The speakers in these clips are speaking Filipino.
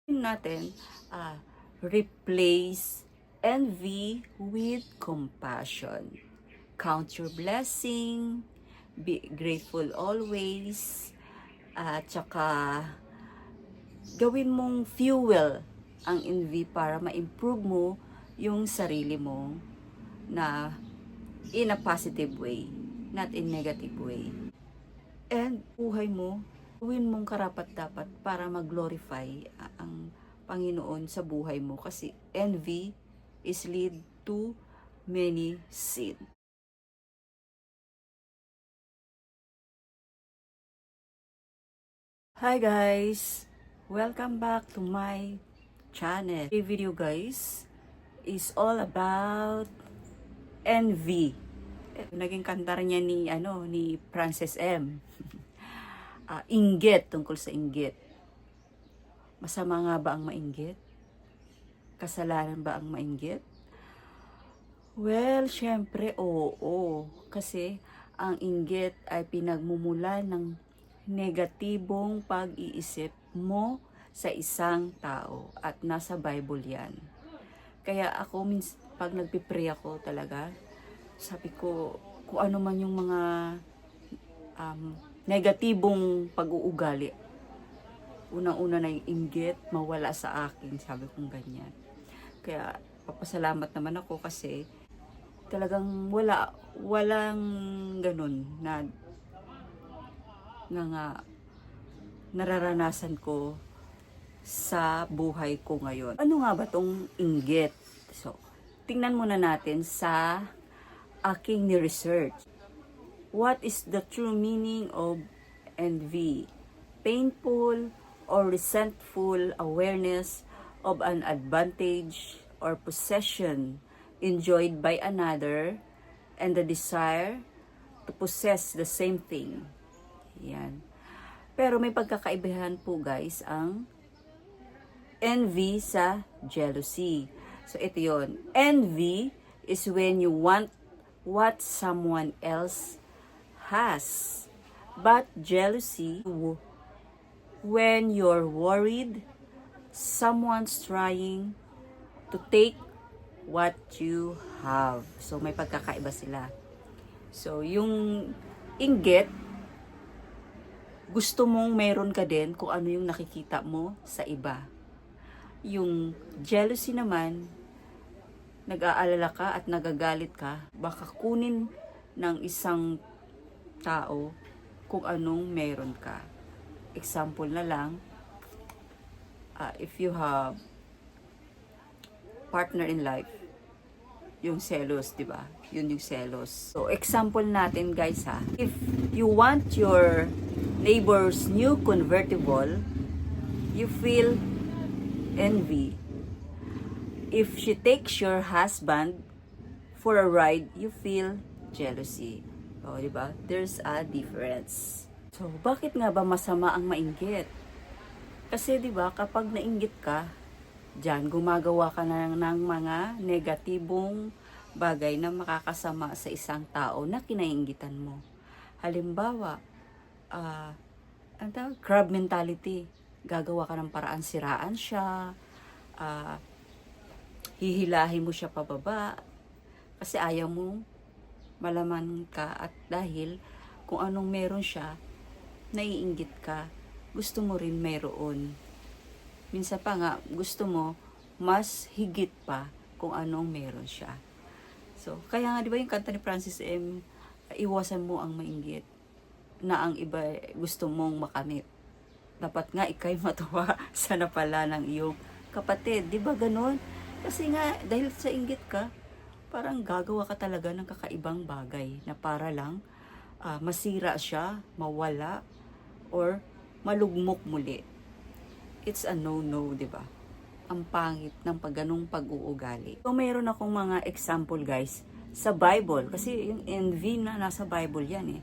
natin, replace envy with compassion. Count your blessing, be grateful always, at saka gawin mong fuel ang envy para ma-improve mo yung sarili mo na in a positive way, not in negative way. And buhay mo, gawin mong karapat-dapat para mag-glorify ang Panginoon sa buhay mo kasi envy is lead to many sin. Hi guys! Welcome back to my channel. This video guys is all about envy. Naging kanta niya ni Frances M. Inggit, tungkol sa inggit. Masama nga ba ang mainggit? Kasalanan ba ang mainggit? Well, syempre oo. Kasi ang inggit ay pinagmumula ng negatibong pag-iisip mo sa isang tao at nasa Bible yan. Kaya ako pag nagpipray ako talaga, sabi ko kung ano man yung mga negatibong pag-uugali, unang-una na yung inggit mawala sa akin, sabi kong ganyan. Kaya papasalamat naman ako kasi talagang walang ganun na nararanasan ko sa buhay ko ngayon. Ano nga ba tong inggit? So, tingnan muna natin sa aking ni-research. What is the true meaning of envy? Painful or resentful awareness of an advantage or possession enjoyed by another and the desire to possess the same thing. Yan. Pero may pagkakaibahan po guys ang envy sa jealousy. So ito yon. Envy is when you want what someone else has. But jealousy, when you're worried someone's trying to take what you have. So may pagkakaiba sila. So yung inggit, gusto mong meron ka din kung ano yung nakikita mo sa iba. Yung jealousy naman, nag-aalala ka at nagagalit ka, baka kunin ng isang tao kung anong meron ka. Example na lang, if you have partner in life, yung selos, di ba? Yun yung selos. So, example natin guys ha. If you want your neighbor's new convertible, you feel envy. If she takes your husband for a ride, you feel jealousy. O, di ba? There's a difference. So, bakit nga ba masama ang mainggit? Kasi, di ba, kapag nainggit ka, diyan gumagawa ka na ng mga negatibong bagay na makakasama sa isang tao na kinainggitan mo. Halimbawa, crab mentality. Gagawa ka ng paraan, siraan siya, hihilahin mo siya pababa, kasi ayaw mo malaman ka at dahil kung anong meron siya, naiinggit ka, gusto mo rin mayroon. Minsan pa nga, gusto mo mas higit pa kung anong meron siya. So, kaya nga, di ba yung kanta ni Frances M., iwasan mo ang mainggit na ang iba gusto mong makamit. Dapat nga ikay matuwa sa napala ng iyong kapatid. Di ba ganun? Kasi nga, dahil sa inggit ka, parang gagawa ka talaga ng kakaibang bagay na para lang masira siya, mawala, or malugmok muli. It's a no-no, di ba? Ang pangit ng ganung pag-uugali. So, mayroon akong mga example, guys, sa Bible. Kasi yung envy na nasa Bible yan eh.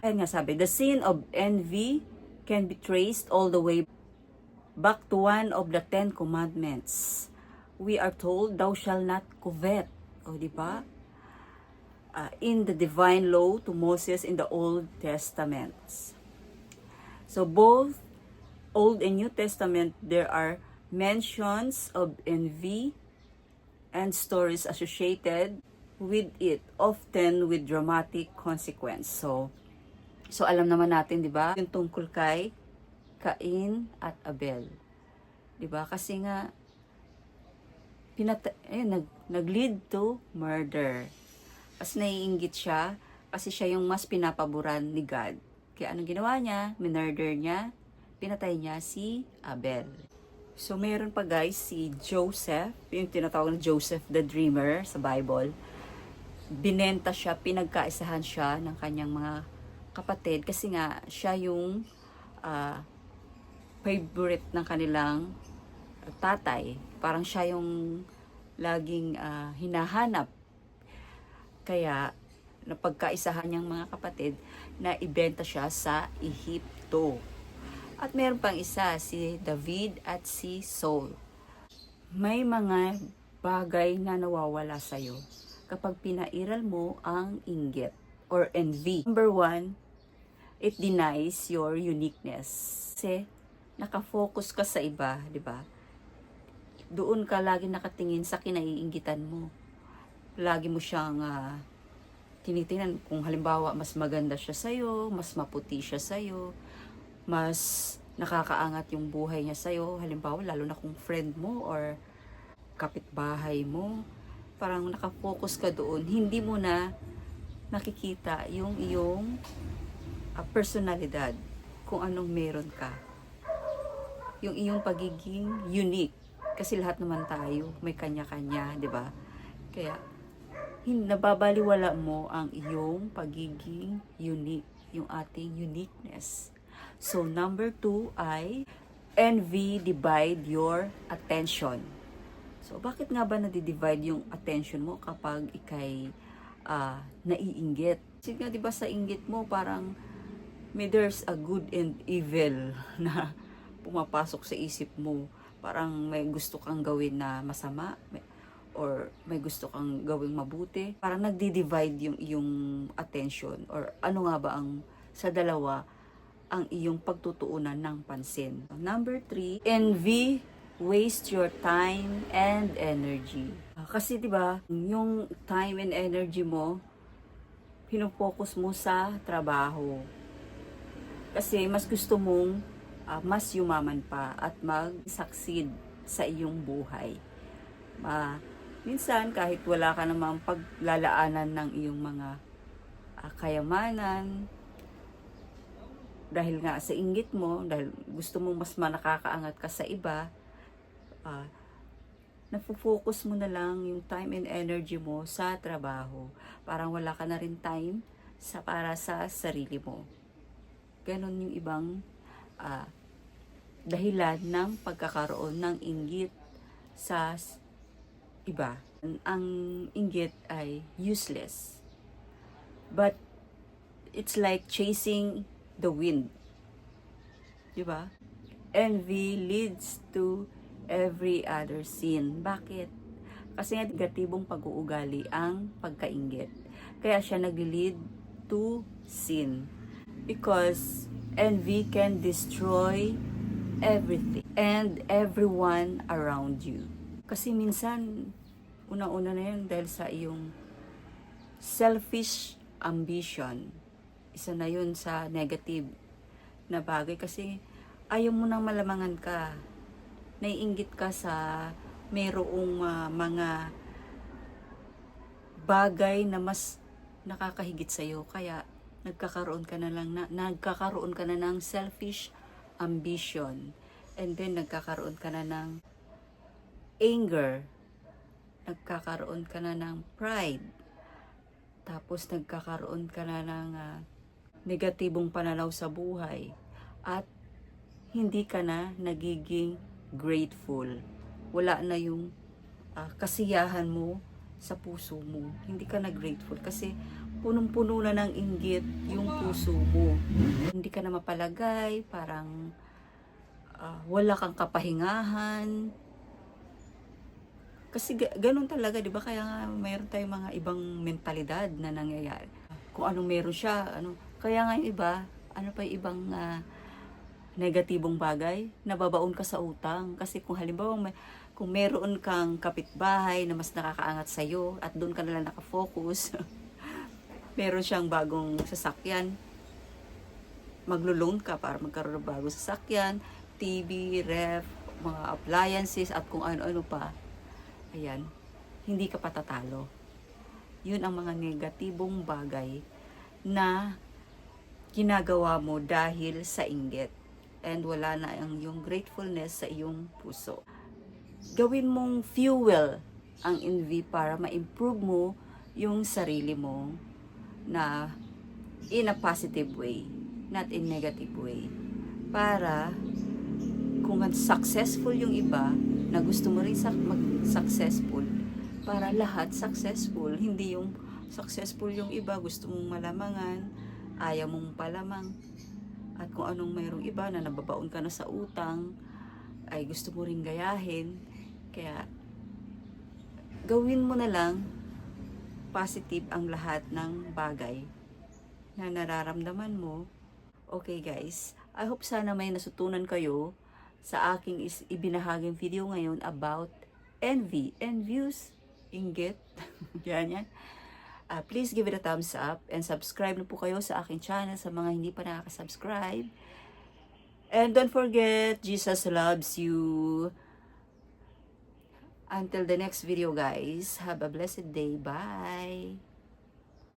Ayan nga sabi, the sin of envy can be traced all the way back to one of the 10 commandments. We are told, thou shalt not covet. O, di ba? In the divine law to Moses in the Old Testament. So, both Old and New Testament, there are mentions of envy and stories associated with it, often with dramatic consequence. So alam naman natin, 'di ba? Yung tungkol kay Cain at Abel. 'Di ba? Kasi nga nag-lead to murder. Kasi naiinggit siya kasi siya yung mas pinapaboran ni God. Kaya anong ginawa niya? Minurder niya, pinatay niya si Abel. So meron pa guys si Joseph, yung tinatawag na Joseph the Dreamer sa Bible. Binenta siya, pinagkaisahan siya ng kanyang mga kapatid kasi nga siya yung favorite ng kanilang tatay. Parang siya yung laging hinahanap. Kaya napagkaisahan niyang mga kapatid na ibenta siya sa Ehipto. At meron pang isa, si David at si Saul. May mga bagay na nawawala sa'yo kapag pinairal mo ang inggit or envy. Number 1, it denies your uniqueness. Kasi nakafocus ka sa iba, di ba? Doon ka lagi nakatingin sa kinaiinggitan mo. Lagi mo siyang tinitingnan kung halimbawa mas maganda siya sa'yo, mas maputi siya sa'yo, mas nakakaangat yung buhay niya sa'yo. Halimbawa, lalo na kung friend mo or kapitbahay mo, parang nakafocus ka doon. Hindi mo na nakikita yung iyong personalidad, kung anong meron ka. Yung iyong pagiging unique. Kasi lahat naman tayo, may kanya-kanya, di ba? Kaya, nababaliwala mo ang iyong pagiging unique, yung ating uniqueness. So, number 2 ay envy divide your attention. So, bakit nga ba nadi-divide yung attention mo kapag ikay naiinggit? Kasi nga, di ba sa inggit mo, parang there's a good and evil na pumapasok sa isip mo. Parang may gusto kang gawin na masama, or may gusto kang gawing mabuti. Parang nagdi-divide yung iyong attention, or ano nga ba ang sa dalawa ang iyong pagtutuunan ng pansin. Number 3, envy waste your time and energy. Kasi 'di ba, yung time and energy mo pino-focus mo sa trabaho. Kasi mas gusto mong mas yumaman pa at mag-succeed sa iyong buhay. Minsan kahit wala ka namang paglalaanan ng iyong mga kayamanan, dahil nga sa inggit mo, dahil gusto mong mas nakakaangat ka sa iba, nafo-focus mo na lang yung time and energy mo sa trabaho. Parang wala ka na rin time para sa sarili mo. Ganon yung ibang dahilan ng pagkakaroon ng inggit sa iba. Ang inggit ay useless. But it's like chasing the wind. Diba? Envy leads to every other sin. Bakit? Kasi nga negatibong pag-uugali ang pagkainggit. Kaya siya nag-lead to sin. Because envy can destroy everything and everyone around you. Kasi minsan, una-una na yun dahil sa iyong selfish ambition. Isa na yun sa negative na bagay kasi ayaw mo nang malamangan ka. Naiinggit ka sa mayroong mga bagay na mas nakakahigit sa'yo. Kaya nagkakaroon ka na ng selfish ambition. And then nagkakaroon ka na ng anger. Nagkakaroon ka na ng pride. Tapos nagkakaroon ka na ng negatibong pananaw sa buhay at hindi ka na nagiging grateful. Wala na yung kasiyahan mo sa puso mo. Hindi ka na grateful kasi punong-puno na ng inggit yung puso mo. Hindi ka na mapalagay, parang wala kang kapahingahan. Kasi ganun talaga, 'di ba? Kaya nga mayroon tayong mga ibang mentalidad na nangyayari. Kung anong meron siya, kaya nga yung iba, ano pa yung ibang negatibong bagay, nababaon ka sa utang. Kasi kung halimbawa, kung meron kang kapitbahay na mas nakakaangat sa'yo at doon ka nalang nakafocus, meron siyang bagong sasakyan, maglo-loan ka para magkaroon ng bagong sasakyan, TV, ref, mga appliances at kung ano-ano pa. Ayan, hindi ka patatalo. Yun ang mga negatibong bagay na ginagawa mo dahil sa inggit. And wala na ang yung gratefulness sa iyong puso. Gawin mong fuel ang envy para ma-improve mo yung sarili mo na in a positive way, not in negative way. Para kung successful yung iba, na gusto mo rin mag-successful, para lahat successful, hindi yung successful yung iba, gusto mong malamangan, ayaw mong palamang, at kung anong mayroong iba na nababaon ka na sa utang, ay gusto mo rin gayahin. Kaya, gawin mo na lang positive ang lahat ng bagay na nararamdaman mo. Okay guys, I hope sana may natutunan kayo sa aking ibinahaging video ngayon about envy, envious, inggit. yan. Please give it a thumbs up and subscribe na po kayo sa aking channel sa mga hindi pa nakaka-subscribe. And don't forget, Jesus loves you. Until the next video guys, have a blessed day. Bye!